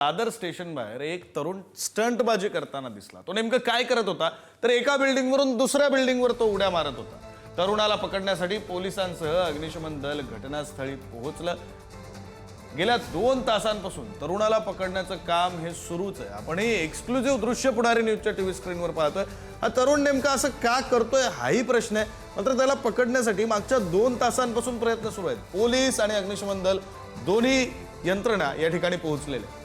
Dadar station बाहेर एक तरुण स्टंटबाजी करताना दिसला। तो नेमकं काय करत होता तर एका बिल्डिंगवरून दुसऱ्या बिल्डिंगवर तो उड्या मारत होता। तरुणाला पकडण्यासाठी पोलिसांसह अग्निशमन दल घटनास्थळी पोहोचलं। गेल्या 2 तासांपासून तरुणाला पकडण्याचं काम हे सुरूच आहे। आपण हे एक्सक्लुझिव्ह दृश्य पुढारी न्यूजच्या टीव्ही स्क्रीनवर पाहतोय। हा तरुण नेमका असं का करतोय हाही प्रश्न आहे, मात्र त्याला पकडण्यासाठी मागच्या 2 तासांपासून प्रयत्न सुरू आहेत। पोलीस आणि अग्निशमन दल दोन्ही यंत्रणा या ठिकाणी पोहोचलेले।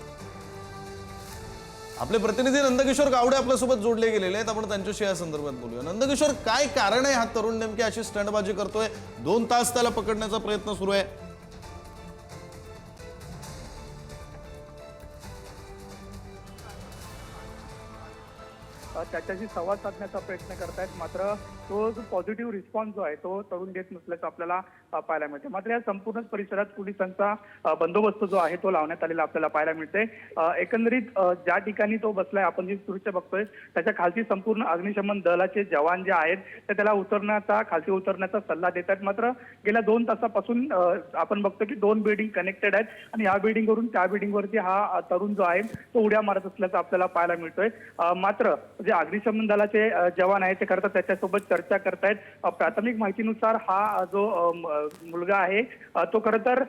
आपले प्रतिनिधी नंदकिशोर गावडे आपल्यासोबत जोडले गेलेले आहेत। आपण त्यांच्याशी या संदर्भात बोलूया। नंदकिशोर, काय कारण आहे हा तरुण नेमकी अशी स्टंटबाजी करतोय? 2 तास त्याला पकडण्याचा प्रयत्न सुरू आहे। त्याच्याशी संवाद साधण्याचा प्रयत्न करतायत, मात्र तो जो पॉझिटिव्ह रिस्पॉन्स जो आहे तो तरुण देत नसल्याचं आपल्याला पाहायला मिळते। मात्र या संपूर्ण परिसरात पोलिसांचा बंदोबस्त जो आहे तो लावण्यात आलेला आपल्याला पाहायला मिळते। एकंदरीत ज्या ठिकाणी तो बसलाय, आपण जे दृश्य बघतोय त्याच्या खालती संपूर्ण अग्निशमन दलाचे जवान जे आहेत ते त्याला खालती उतरण्याचा सल्ला देत आहेत। मात्र गेल्या 2 तासापासून आपण बघतो की 2 बिल्डिंग कनेक्टेड आहेत आणि या बिल्डिंगवरून त्या बिल्डिंगवरती हा तरुण जो आहे तो उड्या मारत असल्याचं आपल्याला पाहायला मिळतोय। मात्र जे अग्निशमन दलाचे जवान आहेत ते करतात त्याच्यासोबत चर्चा करतायत। प्राथमिक माहितीनुसार हा जो मुलगा आहे तो खरं तर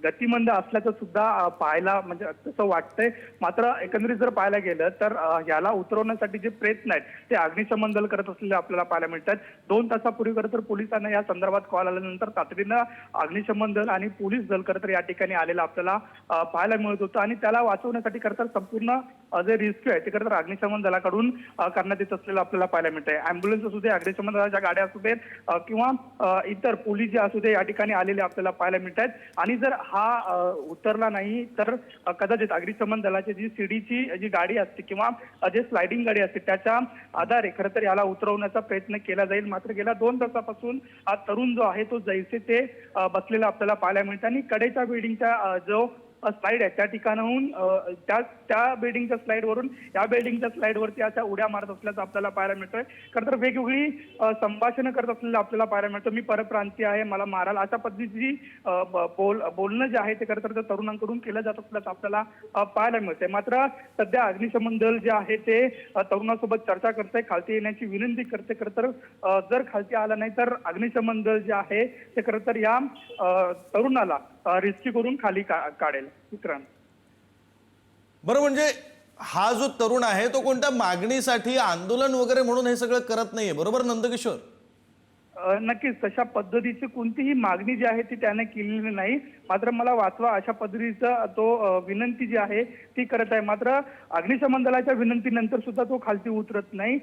गतिमंद असल्याचं सुद्धा पाहायला म्हणजे तसं वाटतंय। मात्र एकंदरीत जर पाहायला गेलं तर याला उतरवण्यासाठी जे प्रयत्न आहेत ते अग्निशमन दल करत असलेले आपल्याला पाहायला मिळतात। 2 तासापूर्वी खरं तर पोलिसांना या संदर्भात कॉल आल्यानंतर तातडीनं अग्निशमन दल आणि पोलीस दल खरं तर या ठिकाणी आलेलं आपल्याला पाहायला मिळत होतं आणि त्याला वाचवण्यासाठी खरं तर संपूर्ण जे रेस्क्यू आहे ते खरं तर अग्निशमन दलाकडून करण्यात येत असलेलं आपल्याला पाहायला मिळतंय। अँब्युलन्स असू दे, अग्निशमन दलाच्या गाड्या असू देत किंवा इतर पोलीस जे असू दे या ठिकाणी आलेले आपल्याला पाहायला मिळतात। आणि जर हा उतरला नाही तर कदाचित अग्निशमन दलाची जी सीडीची जी गाडी असते किंवा जे स्लायडिंग गाडी असते त्याच्या आधारे खरं तर याला उतरवण्याचा प्रयत्न केला जाईल। मात्र गेल्या 2 तासापासून हा तरुण जो आहे तो जैसे ते बसलेला आपल्याला पाहायला मिळतं आणि कडेच्या बिल्डिंगच्या जो स्लाइड आहे त्या ठिकाणाहून त्या बिल्डिंगच्या स्लाइडवरून या बिल्डिंगच्या स्लाइडवरती अशा उड्या मारत असल्याचं आपल्याला पाहायला मिळतोय। खरं तर वेगवेगळी संभाषणं करत असलेलं आपल्याला पाहायला मिळतं। मी परप्रांतीय आहे, मला माराल, अशा पद्धतीची बोलणं जे आहे ते खरं तर तरुणांकडून केलं जात असल्याचं आपल्याला पाहायला मिळतंय। मात्र सध्या अग्निशमन दल जे आहे ते तरुणासोबत चर्चा करतंय, खालती येण्याची विनंती करते। खरं तर जर खालती आला नाही तर अग्निशमन दल जे आहे ते खरं तर या तरुणाला रेस्क्यू करून खाली काढेल। विक्रांत, बरं, म्हणजे हा जो तरुण आहे तो कोणत्या मागणीसाठी आंदोलन वगैरे म्हणून हे सगळं करत नाहीये, बरोबर नंदकिशोर? नक्कीच तशा पद्धतीची कोणतीही मागणी जी आहे ती त्याने केलेली नाही। मात्र मला वाचवा अशा पद्धतीचं तो विनंती जी आहे ती करत आहे। मात्र अग्निशमन दलाच्या विनंतीनंतर सुद्धा तो खालती उतरत नाही।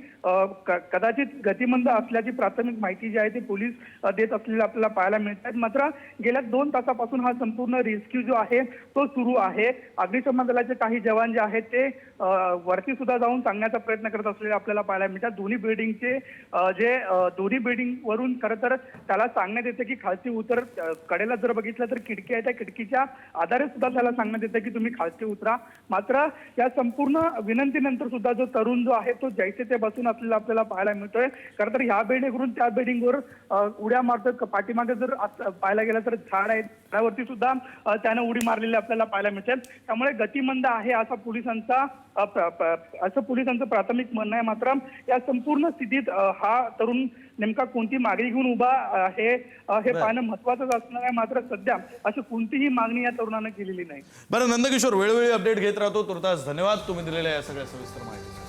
कदाचित गतिमंद असल्याची प्राथमिक माहिती जी आहे ती पोलीस देत असलेली आपल्याला पाहायला मिळतात। मात्र गेल्या 2 तासापासून हा संपूर्ण रेस्क्यू जो आहे तो सुरू आहे। अग्निशमन दलाचे काही जवान जे आहेत ते वरती सुद्धा जाऊन सांगण्याचा प्रयत्न करत असलेले आपल्याला पाहायला मिळतात। दोन्ही बिल्डिंगचे दोन्ही बिल्डिंग वरून खरं तर त्याला सांगण्यात येतं की खालती उतर। कडेला जर बघितलं तर खिडकी आहे, त्या खिडकीच्या आधारे सुद्धा त्याला सांगण्यात येतं की तुम्ही खालती उतरा। मात्र या संपूर्ण विनंतीनंतर सुद्धा जो तरुण जो आहे तो जैसे ते बसून असलेला आपल्याला पाहायला मिळतोय। खरं तर ह्या बिल्डिंगवरून त्या बिल्डिंगवर उड्या मारतोय। पाठीमागे जर पाहायला गेलं तर झाड आहे, त्यावरती सुद्धा त्यानं उडी मारलेली आपल्याला पाहायला मिळते। त्यामुळे गतिमंद आहे असं पोलिसांचं प्राथमिक म्हणणं आहे। मात्र या संपूर्ण स्थितीत हा तरुण नेमका कोणती मागणी घेऊन उभा आहे हे पाहणं महत्वाचं असणार आहे। मात्र सध्या अशी कोणतीही मागणी या तरुणानं केलेली नाही। बरं नंदकिशोर, वेळोवेळी अपडेट घेत राहतो। तुर्तास धन्यवाद तुम्ही दिलेल्या या सगळ्या सविस्तर माहितीसाठी।